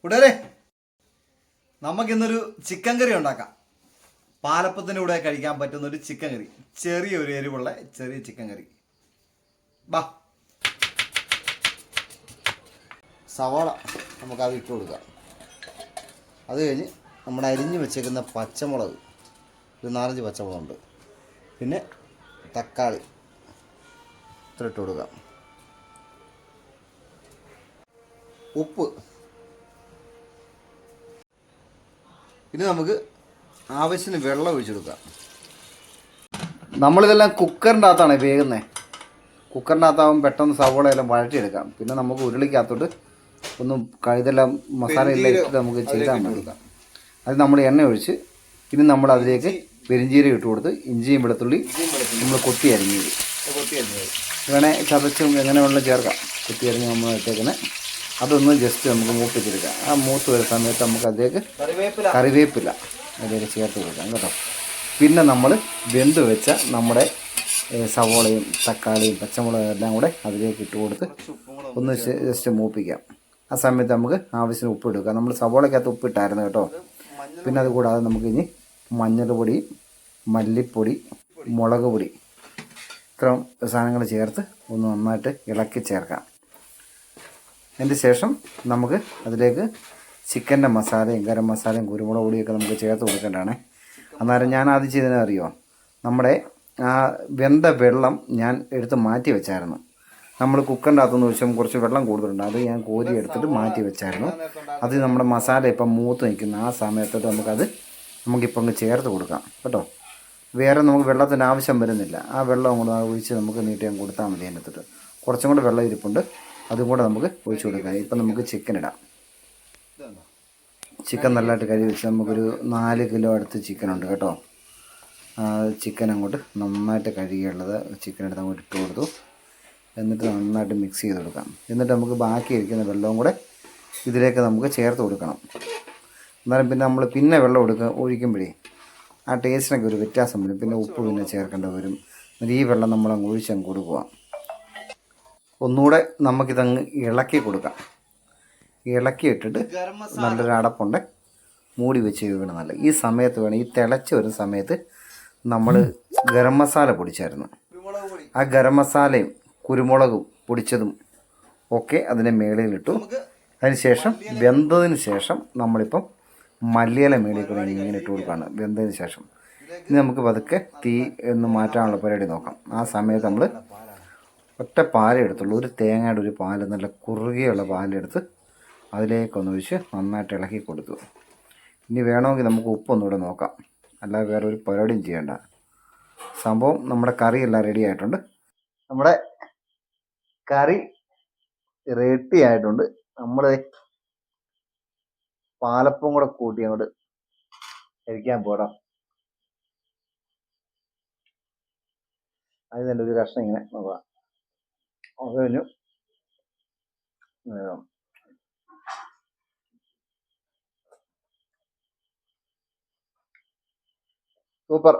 കൂട്ടുകാരെ, നമുക്കിന്നൊരു ചിക്കൻ കറി ഉണ്ടാക്കാം. പാലപ്പത്തിൻ്റെ കൂടെ കഴിക്കാൻ പറ്റുന്ന ഒരു ചിക്കൻ കറി, ചെറിയൊരു എരിവുള്ള ചെറിയ ചിക്കൻ കറി. ബാ, സവാള നമുക്കത് ഇട്ട് കൊടുക്കാം. അത് കഴിഞ്ഞ് നമ്മുടെ അരിഞ്ഞ് വെച്ചേക്കുന്ന പച്ചമുളക്, ഒരു 4-5 പച്ചമുളകുണ്ട്. പിന്നെ തക്കാളി ഇത്ര ഇട്ട് കൊടുക്കാം. ഉപ്പ്. ഇനി നമുക്ക് ആവശ്യത്തിന് വെള്ളം ഒഴിച്ചെടുക്കാം. നമ്മളിതെല്ലാം കുക്കറിൻ്റെ അകത്താണ് വേകുന്നത്. കുക്കറിൻ്റെ അകത്താകുമ്പോൾ പെട്ടെന്ന് സവോളയെല്ലാം വഴറ്റിയെടുക്കാം. പിന്നെ നമുക്ക് ഉരുളിക്കകത്തോട്ട് ഒന്നും ഇതെല്ലാം മസാല എല്ലാം ഇട്ടിട്ട് നമുക്ക് ചെയ്താൽ മതി. അത് നമ്മൾ എണ്ണ ഒഴിച്ച് ഇനി നമ്മൾ അതിലേക്ക് പെരിഞ്ചീരകം ഇട്ട് കൊടുത്ത് ഇഞ്ചിയും വെളുത്തുള്ളി നമ്മൾ കൊത്തി അരിഞ്ഞത് വേണേ ചതച്ചും എങ്ങനെ വേണമെങ്കിലും ചേർക്കാം. കൊത്തി അരിഞ്ഞ് നമ്മൾ ഇട്ടേക്കുന്നത് അതൊന്ന് ജസ്റ്റ് നമുക്ക് മൂപ്പിച്ചെടുക്കാം. ആ മൂത്ത് വരുന്ന സമയത്ത് നമുക്ക് അതിലേക്ക് കറിവേപ്പില അതിലേക്ക് ചേർത്ത് കൊടുക്കാം കേട്ടോ. പിന്നെ നമ്മൾ വെന്ത് വെച്ച നമ്മുടെ സവോളയും തക്കാളിയും പച്ചമുളകും എല്ലാം കൂടെ അതിലേക്ക് ഇട്ട് കൊടുത്ത് ഒന്ന് ജസ്റ്റ് മൂപ്പിക്കാം. ആ സമയത്ത് നമുക്ക് ആവശ്യത്തിന് ഉപ്പ് എടുക്കാം. നമ്മൾ സവോളയ്ക്കകത്ത് ഉപ്പിട്ടായിരുന്നു കേട്ടോ. പിന്നെ അതുകൂടാതെ നമുക്ക് ഇനി മഞ്ഞൾപ്പൊടി, മല്ലിപ്പൊടി, മുളക് പൊടി ഇത്രയും സാധനങ്ങൾ ചേർത്ത് ഒന്ന് നന്നായിട്ട് ഇളക്കി ചേർക്കാം. അതിന് ശേഷം നമുക്ക് അതിലേക്ക് ചിക്കൻ്റെ മസാലയും ഗരം മസാലയും കുരുമുളക് പൊടിയൊക്കെ നമുക്ക് ചേർത്ത് കൊടുക്കേണ്ടതാണ്. അന്നേരം ഞാൻ ആദ്യം ചെയ്തതിനെ അറിയുമോ, നമ്മുടെ ആ വെന്ത വെള്ളം ഞാൻ എടുത്ത് മാറ്റി വെച്ചായിരുന്നു. നമ്മൾ കുക്കറിൻ്റെ അകത്തുനിന്ന് ഒഴിച്ചും കുറച്ച് വെള്ളം കൂടുതലുണ്ട്, അത് ഞാൻ കോരി എടുത്തിട്ട് മാറ്റി വെച്ചായിരുന്നു. അത് നമ്മുടെ മസാല ഇപ്പം മൂത്ത് നിൽക്കുന്ന ആ സമയത്തോട്ട് നമുക്കിപ്പം അങ്ങ് ചേർത്ത് കൊടുക്കാം കേട്ടോ. വേറെ നമുക്ക് വെള്ളത്തിൻ്റെ ആവശ്യം വരുന്നില്ല. ആ വെള്ളം കൂടെ ഒഴിച്ച് നമുക്ക് നീട്ടി അങ്ങ് കൊടുത്താൽ മതി. അതിനകത്തോട്ട് കുറച്ചും കൂടെ വെള്ളം ഇരിപ്പുണ്ട്, അതും കൂടെ നമുക്ക് ഒഴിച്ച് കൊടുക്കാം. ഇപ്പം നമുക്ക് ചിക്കൻ ഇടാം. ചിക്കൻ നല്ലതായിട്ട് കഴുകി വെച്ച് നമുക്കൊരു 4 കിലോ അടുത്ത് ചിക്കനുണ്ട് കേട്ടോ. ചിക്കൻ അങ്ങോട്ട് നന്നായിട്ട് കഴുകിയുള്ളത് ചിക്കൻ എടുത്ത് അങ്ങോട്ട് ഇട്ട് കൊടുത്തു. എന്നിട്ട് നന്നായിട്ട് മിക്സ് ചെയ്ത് കൊടുക്കാം. എന്നിട്ട് നമുക്ക് ബാക്കി ഇരിക്കുന്ന വെള്ളവും കൂടെ ഇതിലേക്ക് നമുക്ക് ചേർത്ത് കൊടുക്കണം. എന്നാലും പിന്നെ നമ്മൾ വെള്ളം ഒഴിക്കുമ്പോഴേ ആ ടേസ്റ്റിനൊക്കെ ഒരു വ്യത്യാസം വരും. പിന്നെ ഉപ്പ് പിന്നെ ചേർക്കേണ്ടി വരും. ഈ വെള്ളം നമ്മളങ്ങ് ഒഴിച്ചങ്ങ് കൊടുക്കുക. ഒന്നുകൂടെ നമുക്കിതങ്ങ് ഇളക്കി കൊടുക്കാം. ഇളക്കിയിട്ടിട്ട് നല്ലൊരു അടപ്പുണ്ട്, മൂടി വെച്ച് വേണം നല്ല. ഈ സമയത്ത് വേണം, ഈ തിളച്ച് വരുന്ന സമയത്ത് നമ്മൾ ഗരം മസാല പൊടിച്ചായിരുന്നു. ആ ഗരം മസാലയും കുരുമുളകും പൊടിച്ചതും ഒക്കെ അതിൻ്റെ മേളിലിട്ടു. അതിന് ശേഷം വെന്തതിന് ശേഷം നമ്മളിപ്പം മല്ലിയില മേളിൽ കൂടെ ഇങ്ങനെ ഇട്ട് കൊടുക്കുകയാണ്. വെന്തതിന് ശേഷം ഇനി നമുക്ക് പതുക്കെ തീ ഒന്ന് മാറ്റാനുള്ള പരിപാടി നോക്കാം. ആ സമയത്ത് നമ്മൾ ഒറ്റ പാലേ എടുത്തുള്ളൂ. ഒരു തേങ്ങയുടെ ഒരു പാല്, നല്ല കുറുകിയുള്ള പാലെടുത്ത് അതിലേക്കൊന്ന് ഒഴിച്ച് നന്നായിട്ട് ഇളക്കി കൊടുത്തു. ഇനി വേണമെങ്കിൽ നമുക്ക് ഉപ്പൊന്നുകൂടെ നോക്കാം. അല്ലാതെ വേറെ ഒരു പരിപാടിയും ചെയ്യേണ്ട. സംഭവം നമ്മുടെ കറിയെല്ലാം റെഡി ആയിട്ടുണ്ട്. നമ്മുടെ കറി റെഡി ആയിട്ടുണ്ട്. നമ്മൾ പാലപ്പം കൂടെ കൂട്ടി അങ്ങോട്ട് കഴിക്കാൻ പോടാം. അത് തന്നെ ഒരു കഷ്ണം ഇങ്ങനെ നോക്കാം. അത് കഴിഞ്ഞു. സൂപ്പർ.